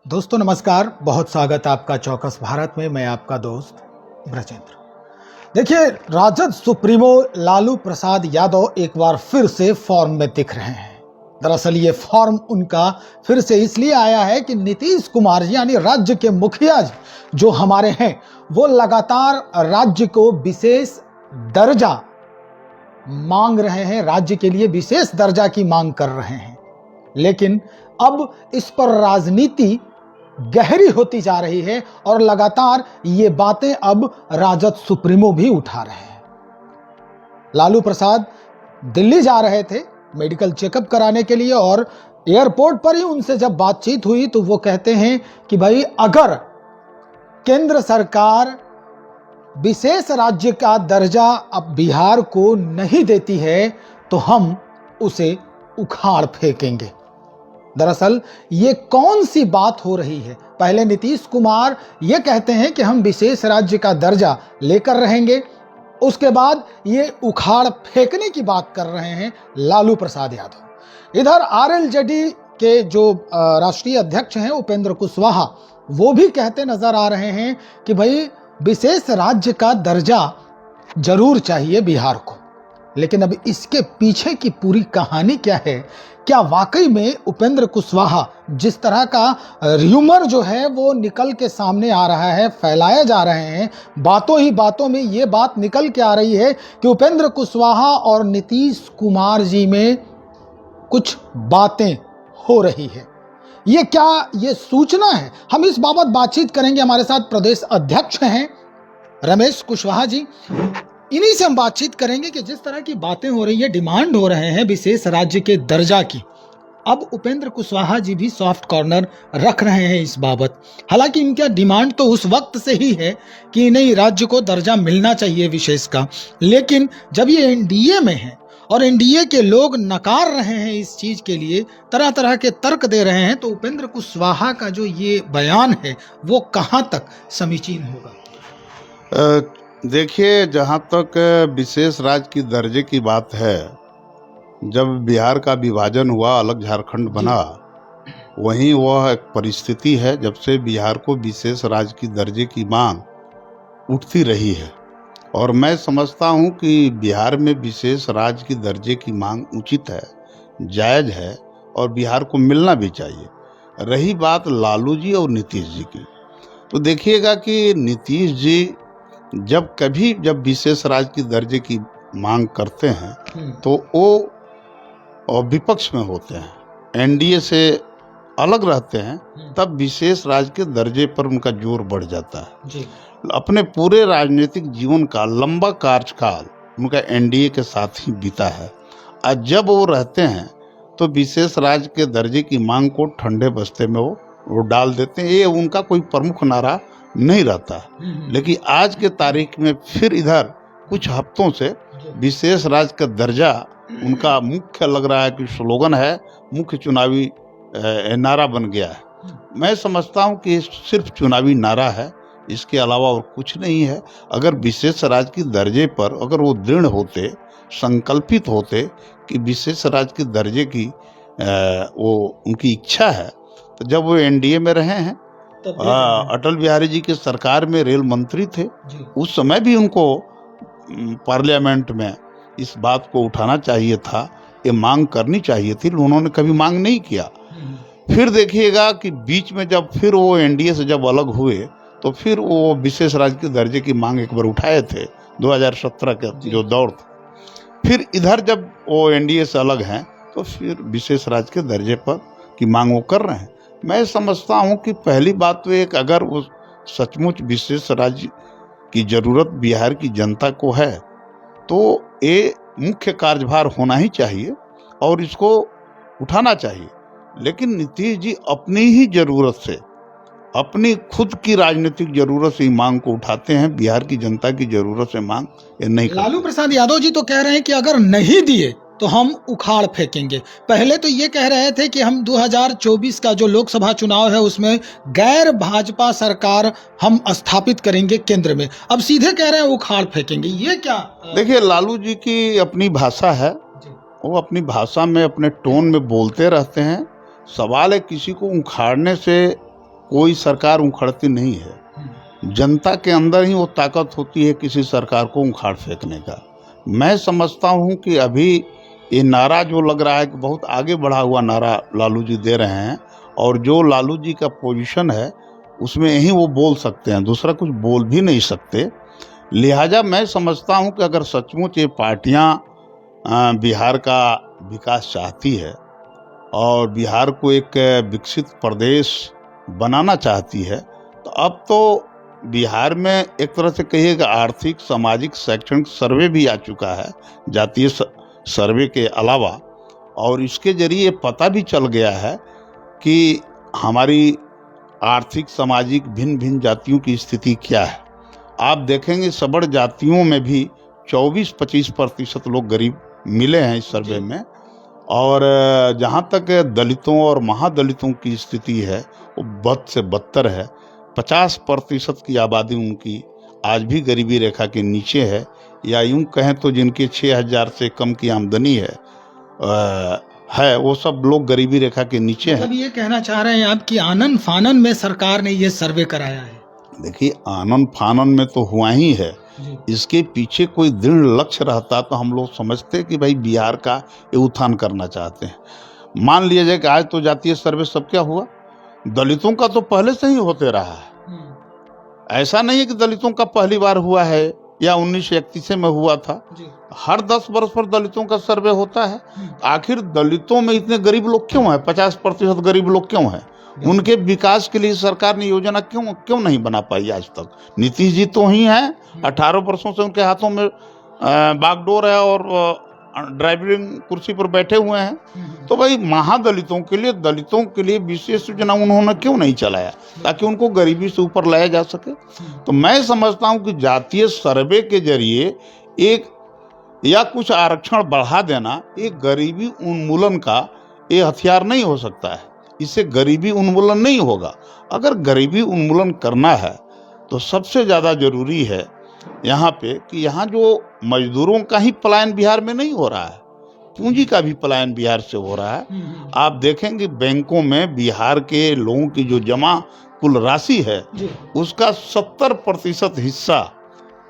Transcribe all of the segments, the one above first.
दोस्तों नमस्कार, बहुत स्वागत आपका चौकस भारत में। मैं आपका दोस्त ब्रजेंद्र। देखिए, राजद सुप्रीमो लालू प्रसाद यादव एक बार फिर से फॉर्म में दिख रहे हैं। दरअसल ये फॉर्म उनका फिर से इसलिए आया है कि नीतीश कुमार जी यानी राज्य के मुखिया जो हमारे हैं, वो लगातार राज्य को विशेष दर्जा मांग रहे हैं, राज्य के लिए विशेष दर्जा की मांग कर रहे हैं। लेकिन अब इस पर राजनीति गहरी होती जा रही है और लगातार ये बातें अब राजद सुप्रीमो भी उठा रहे हैं। लालू प्रसाद दिल्ली जा रहे थे मेडिकल चेकअप कराने के लिए और एयरपोर्ट पर ही उनसे जब बातचीत हुई तो वो कहते हैं कि भाई, अगर केंद्र सरकार विशेष राज्य का दर्जा अब बिहार को नहीं देती है तो हम उसे उखाड़ फेंकेंगे। दरअसल ये कौन सी बात हो रही है? पहले नीतीश कुमार ये कहते हैं कि हम विशेष राज्य का दर्जा लेकर रहेंगे, उसके बाद ये उखाड़ फेंकने की बात कर रहे हैं लालू प्रसाद यादव। इधर आरएलजेडी के जो राष्ट्रीय अध्यक्ष हैं उपेंद्र कुशवाहा, वो भी कहते नजर आ रहे हैं कि भाई विशेष राज्य का दर्जा जरूर चाहिए बिहार को। लेकिन अब इसके पीछे की पूरी कहानी क्या है? क्या वाकई में उपेंद्र कुशवाहा, जिस तरह का र्यूमर जो है वो निकल के सामने आ रहा है, फैलाए जा रहे हैं, बातों ही बातों में ये बात निकल के आ रही है कि उपेंद्र कुशवाहा और नीतीश कुमार जी में कुछ बातें हो रही है। ये क्या ये सूचना है? हम इस बाबत बातचीत करेंगे। हमारे साथ प्रदेश अध्यक्ष हैं रमेश कुशवाहा जी, इन्हीं से हम बातचीत करेंगे कि जिस तरह की बातें हो रही है, डिमांड हो रहे हैं विशेष राज्य के दर्जा की, अब उपेंद्र कुशवाहा जी भी सॉफ्ट कॉर्नर रख रहे हैं इस बाबत। हालांकि इनका डिमांड तो उस वक्त से ही है कि नहीं, राज्य को दर्जा मिलना चाहिए विशेष का, लेकिन जब ये एनडीए में है और एनडीए के लोग नकार रहे हैं इस चीज के लिए, तरह तरह के तर्क दे रहे हैं, तो उपेंद्र कुशवाहा का जो ये बयान है वो कहां तक समीचीन होगा? देखिए, जहाँ तक विशेष राज्य की दर्जे की बात है, जब बिहार का विभाजन हुआ, अलग झारखंड बना, वहीं वह एक परिस्थिति है जब से बिहार को विशेष राज्य की दर्जे की मांग उठती रही है। और मैं समझता हूँ कि बिहार में विशेष राज्य की दर्जे की मांग उचित है, जायज़ है और बिहार को मिलना भी चाहिए। रही बात लालू जी और नीतीश जी की, तो देखिएगा कि नीतीश जी जब विशेष राज्य की दर्जे की मांग करते हैं तो वो विपक्ष में होते हैं, एनडीए से अलग रहते हैं, तब विशेष राज्य के दर्जे पर उनका जोर बढ़ जाता है जी। अपने पूरे राजनीतिक जीवन का लंबा कार्यकाल उनका एनडीए के साथ ही बीता है और जब वो रहते हैं तो विशेष राज्य के दर्जे की मांग को ठंडे बस्ते में वो डाल देते हैं। ये उनका कोई प्रमुख नारा नहीं रहता। लेकिन आज के तारीख में फिर इधर कुछ हफ्तों से विशेष राज्य का दर्जा उनका मुख्य लग रहा है कि स्लोगन है, मुख्य चुनावी नारा बन गया है। मैं समझता हूं कि सिर्फ चुनावी नारा है, इसके अलावा और कुछ नहीं है। अगर विशेष राज्य की दर्जे पर अगर वो दृढ़ होते, संकल्पित होते कि विशेष राज्य के दर्जे की वो उनकी इच्छा है, तो जब वो एनडीए में रहे हैं, अटल बिहारी जी की सरकार में रेल मंत्री थे, उस समय भी उनको पार्लियामेंट में इस बात को उठाना चाहिए था, ये मांग करनी चाहिए थी, उन्होंने कभी मांग नहीं किया। फिर देखिएगा कि बीच में जब फिर वो एनडीए से जब अलग हुए तो फिर वो विशेष राज्य के दर्जे की मांग एक बार उठाए थे 2017 का जो दौर था। फिर इधर जब वो एनडीए से अलग हैं तो फिर विशेष राज्य के दर्जे पर की मांग वो कर रहे हैं। मैं समझता हूं कि पहली बात तो एक, अगर वो सचमुच विशेष राज्य की जरूरत बिहार की जनता को है तो ये मुख्य कार्यभार होना ही चाहिए और इसको उठाना चाहिए। लेकिन नीतीश जी अपनी ही जरूरत से, अपनी खुद की राजनीतिक जरूरत से मांग को उठाते हैं, बिहार की जनता की जरूरत से मांग ये नहीं करते। लालू प्रसाद यादव जी तो कह रहे हैं कि अगर नहीं दिए तो हम उखाड़ फेंकेंगे। पहले तो ये कह रहे थे कि हम 2024 का जो लोकसभा चुनाव है उसमें गैर भाजपा सरकार हम स्थापित करेंगे केंद्र में, अब सीधे कह रहे हैं उखाड़ फेंकेंगे। ये क्या? देखिए, लालू जी की अपनी भाषा है, वो अपनी भाषा में अपने टोन में बोलते रहते हैं। सवाल है किसी को उखाड़ने से कोई सरकार उखड़ती नहीं है। जनता के अंदर ही वो ताकत होती है किसी सरकार को उखाड़ फेंकने का। मैं समझता हूँ कि अभी ये नारा जो लग रहा है कि बहुत आगे बढ़ा हुआ नारा लालू जी दे रहे हैं, और जो लालू जी का पोजीशन है उसमें यही वो बोल सकते हैं, दूसरा कुछ बोल भी नहीं सकते। लिहाजा मैं समझता हूँ कि अगर सचमुच ये पार्टियाँ बिहार का विकास चाहती है और बिहार को एक विकसित प्रदेश बनाना चाहती है, तो अब तो बिहार में एक तरह से कहिएगा आर्थिक, सामाजिक, शैक्षणिक सर्वे भी आ चुका है जातीय सर्वे के अलावा, और इसके जरिए पता भी चल गया है कि हमारी आर्थिक, सामाजिक भिन्न भिन्न जातियों की स्थिति क्या है। आप देखेंगे सबड़ जातियों में भी 24-25% लोग गरीब मिले हैं इस सर्वे में, और जहाँ तक दलितों और महादलितों की स्थिति है वो बद से बदतर है। 50% की आबादी उनकी आज भी गरीबी रेखा के नीचे है, या यूं कहें तो जिनके 6,000 से कम की आमदनी है वो सब लोग गरीबी रेखा के नीचे हैं। मतलब ये कहना चाह रहे हैं आप कि आनन फानन में सरकार ने ये सर्वे कराया है? देखिए, आनन फानन में तो हुआ ही है, इसके पीछे कोई दृढ़ लक्ष्य रहता तो हम लोग समझते कि भाई बिहार का ये उत्थान करना चाहते हैं। मान लिया जाए कि आज तो जातीय सर्वे सब क्या हुआ, दलितों का तो पहले से ही होते रहा है। ऐसा नहीं है कि दलितों का पहली बार हुआ है या 1931 में हुआ था। हर 10 वर्ष पर दलितों का सर्वे होता है। आखिर दलितों में इतने गरीब लोग क्यों हैं? 50% गरीब लोग क्यों हैं? उनके विकास के लिए सरकार ने योजना क्यों नहीं बना पाई आज तक? नीतीश जी तो ही हैं, 18 वर्षों से उनके हाथों में बागडोर है और ड्राइविंग कुर्सी पर बैठे हुए हैं। तो भाई महादलितों के लिए, दलितों के लिए विशेष योजना उन्होंने क्यों नहीं चलाया ताकि उनको गरीबी से ऊपर लाया जा सके? तो मैं समझता हूं कि जातीय सर्वे के जरिए एक या कुछ आरक्षण बढ़ा देना एक गरीबी उन्मूलन का ये हथियार नहीं हो सकता है। इससे गरीबी उन्मूलन नहीं होगा। अगर गरीबी उन्मूलन करना है तो सबसे ज़्यादा जरूरी है यहाँ पे कि यहाँ जो मजदूरों का ही पलायन बिहार में नहीं हो रहा है, पूंजी का भी पलायन बिहार से हो रहा है। आप देखेंगे बैंकों में बिहार के लोगों की जो जमा कुल राशि है उसका 70% हिस्सा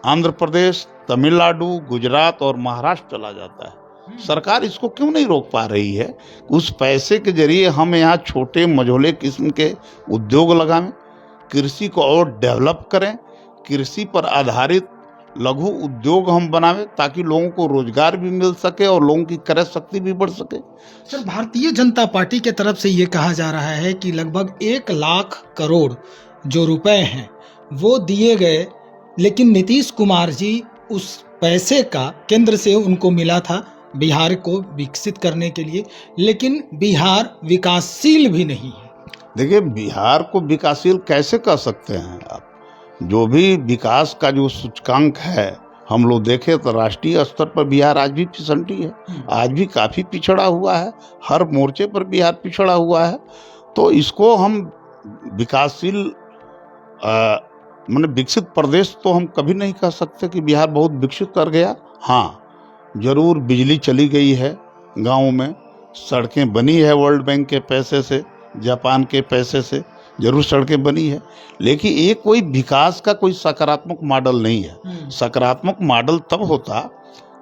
आंध्र प्रदेश, तमिलनाडु, गुजरात और महाराष्ट्र चला जाता है। सरकार इसको क्यों नहीं रोक पा रही है? उस पैसे के जरिए हम यहाँ छोटे मझोले किस्म के उद्योग लगाएं, कृषि को और डेवलप करें, कृषि पर आधारित लघु उद्योग हम बनावें ताकि लोगों को रोजगार भी मिल सके और लोगों की क्रय शक्ति भी बढ़ सके। सर, भारतीय जनता पार्टी के तरफ से ये कहा जा रहा है कि लगभग 1 लाख करोड़ जो रुपए हैं वो दिए गए, लेकिन नीतीश कुमार जी उस पैसे का केंद्र से उनको मिला था बिहार को विकसित करने के लिए, लेकिन बिहार विकासशील भी नहीं है। देखिए, बिहार को विकासशील कैसे कह सकते हैं आप? जो भी विकास का जो सूचकांक है हम लोग देखें तो राष्ट्रीय स्तर पर बिहार आज भी पिछड़ी है, आज भी काफ़ी पिछड़ा हुआ है, हर मोर्चे पर बिहार पिछड़ा हुआ है। तो इसको हम विकासशील माने विकसित प्रदेश तो हम कभी नहीं कह सकते कि बिहार बहुत विकसित कर गया। हाँ, जरूर बिजली चली गई है गाँव में, सड़कें बनी है वर्ल्ड बैंक के पैसे से, जापान के पैसे से जरूर सड़कें बनी है, लेकिन ये कोई विकास का कोई सकारात्मक मॉडल नहीं है। सकारात्मक मॉडल तब होता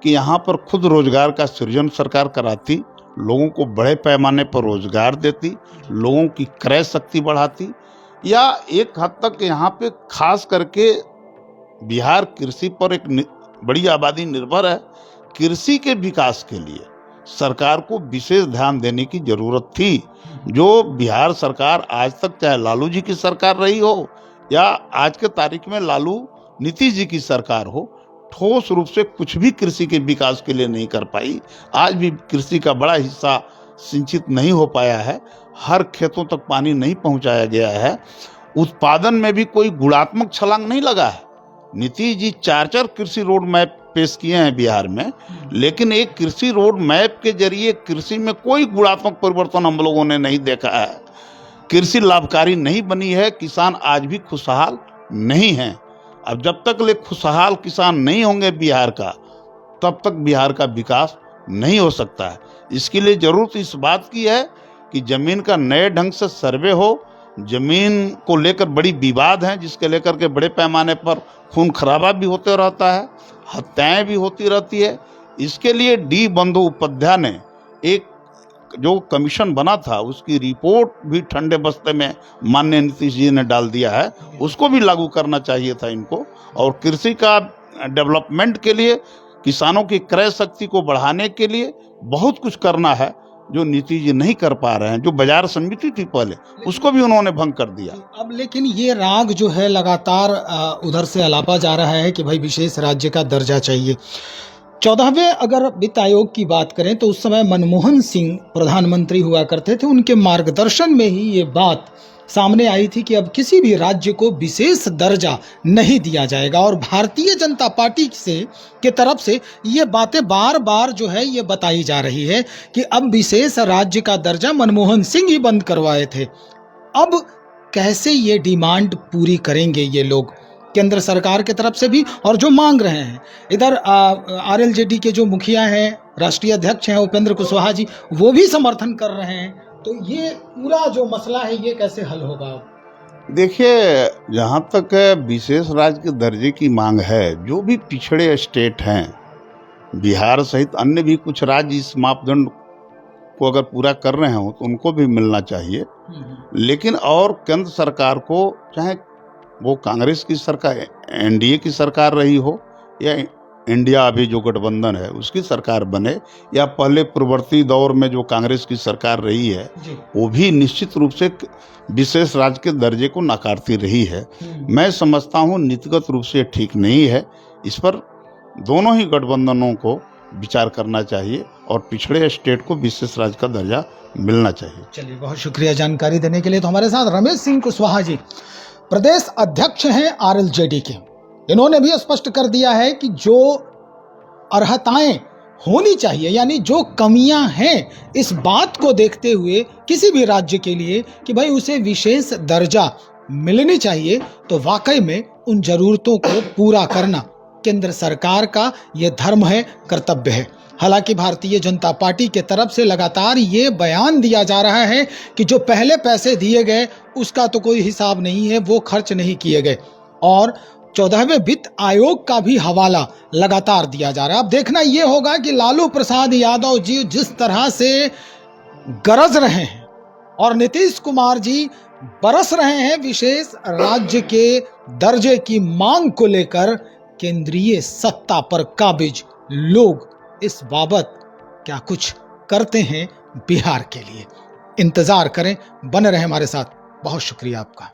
कि यहाँ पर खुद रोजगार का सृजन सरकार कराती, लोगों को बड़े पैमाने पर रोजगार देती, लोगों की क्रय शक्ति बढ़ाती, या एक हद तक यहाँ पे खास करके बिहार कृषि पर एक बड़ी आबादी निर्भर है। कृषि के विकास के लिए सरकार को विशेष ध्यान देने की जरूरत थी, जो बिहार सरकार आज तक चाहे लालू जी की सरकार रही हो या आज के तारीख में लालू नीतीश जी की सरकार हो, ठोस रूप से कुछ भी कृषि के विकास के लिए नहीं कर पाई। आज भी कृषि का बड़ा हिस्सा सिंचित नहीं हो पाया है, हर खेतों तक पानी नहीं पहुंचाया गया है, उत्पादन में भी कोई गुणात्मक छलांग नहीं लगा है। नीतीश जी 4 कृषि रोड मैप पेश किए हैं बिहार में, लेकिन एक कृषि रोड मैप के जरिए कृषि में कोई गुणात्मक परिवर्तन हम लोगों ने नहीं देखा है। कृषि लाभकारी नहीं बनी है, किसान आज भी खुशहाल नहीं हैं। अब जब तक ले खुशहाल किसान नहीं होंगे बिहार का, तब तक बिहार का विकास नहीं हो सकता है। इसके लिए जरूरत इस बात की है कि जमीन का नए ढंग से सर्वे हो जमीन को लेकर बड़ी विवाद हैं, जिसके लेकर के बड़े पैमाने पर खून खराबा भी होते रहता है, हत्याएं भी होती रहती है। इसके लिए डी बंदोपाध्याय ने एक जो कमीशन बना था उसकी रिपोर्ट भी ठंडे बस्ते में माननीय नीतीश जी ने डाल दिया है, उसको भी लागू करना चाहिए था इनको। और कृषि का डेवलपमेंट के लिए, किसानों की क्रय शक्ति को बढ़ाने के लिए बहुत कुछ करना है जो नीतीश जी नहीं कर पा रहे हैं। जो बाजार समिति थी पहले, उसको भी उन्होंने भंग कर दिया। अब लेकिन ये राग जो है लगातार उधर से अलापा जा रहा है कि भाई विशेष राज्य का दर्जा चाहिए। 14वें अगर वित्त आयोग की बात करें तो उस समय मनमोहन सिंह प्रधानमंत्री हुआ करते थे, उनके मार्गदर्शन में ही ये बात सामने आई थी कि अब किसी भी राज्य को विशेष दर्जा नहीं दिया जाएगा। और भारतीय जनता पार्टी से के तरफ से ये बातें बार बार जो है ये बताई जा रही है कि अब विशेष राज्य का दर्जा मनमोहन सिंह ही बंद करवाए थे। अब कैसे ये डिमांड पूरी करेंगे ये लोग केंद्र सरकार की तरफ से भी, और जो मांग रहे हैं इधर आरएलजेडी के जो मुखिया हैं, राष्ट्रीय अध्यक्ष हैं उपेंद्र कुशवाहा जी, वो भी समर्थन कर रहे हैं। तो ये पूरा जो मसला है ये कैसे हल होगा? देखिए, जहाँ तक विशेष राज्य के दर्जे की मांग है, जो भी पिछड़े स्टेट हैं, बिहार सहित अन्य भी कुछ राज्य इस मापदंड को अगर पूरा कर रहे हो तो उनको भी मिलना चाहिए। लेकिन और केंद्र सरकार को, चाहे वो कांग्रेस की सरकार, एनडीए की सरकार रही हो, या इंडिया अभी जो गठबंधन है उसकी सरकार बने, या पहले पूर्ववर्ती दौर में जो कांग्रेस की सरकार रही है, वो भी निश्चित रूप से विशेष राज्य के दर्जे को नकारती रही है। मैं समझता हूँ नीतिगत रूप से ठीक नहीं है। इस पर दोनों ही गठबंधनों को विचार करना चाहिए और पिछड़े स्टेट को विशेष राज्य का दर्जा मिलना चाहिए। चलिए, बहुत शुक्रिया जानकारी देने के लिए। तो हमारे साथ रमेश सिंह कुशवाहा जी, प्रदेश अध्यक्ष हैं आरएलजेडी के। इन्होंने भी स्पष्ट कर दिया है कि जो अर्हताएं होनी चाहिए, यानी जो कमियां हैं, इस बात को देखते हुए किसी भी राज्य के लिए कि भाई उसे विशेष दर्जा मिलनी चाहिए, तो वाकई में उन जरूरतों को पूरा करना केंद्र सरकार का ये धर्म है, कर्तव्य है। हालांकि भारतीय जनता पार्टी के तरफ से लगातार ये बयान दिया जा रहा है कि जो पहले पैसे दिए गए उसका तो कोई हिसाब नहीं है, वो खर्च नहीं किए गए। और 14वें वित्त आयोग का भी हवाला लगातार दिया जा रहा है। अब देखना ये होगा कि लालू प्रसाद यादव जी जिस तरह से गरज रहे हैं और नीतीश कुमार जी बरस रहे हैं विशेष राज्य के दर्जे की मांग को लेकर, केंद्रीय सत्ता पर काबिज लोग इस बाबत क्या कुछ करते हैं बिहार के लिए। इंतजार करें, बने रहें हमारे साथ। बहुत शुक्रिया आपका।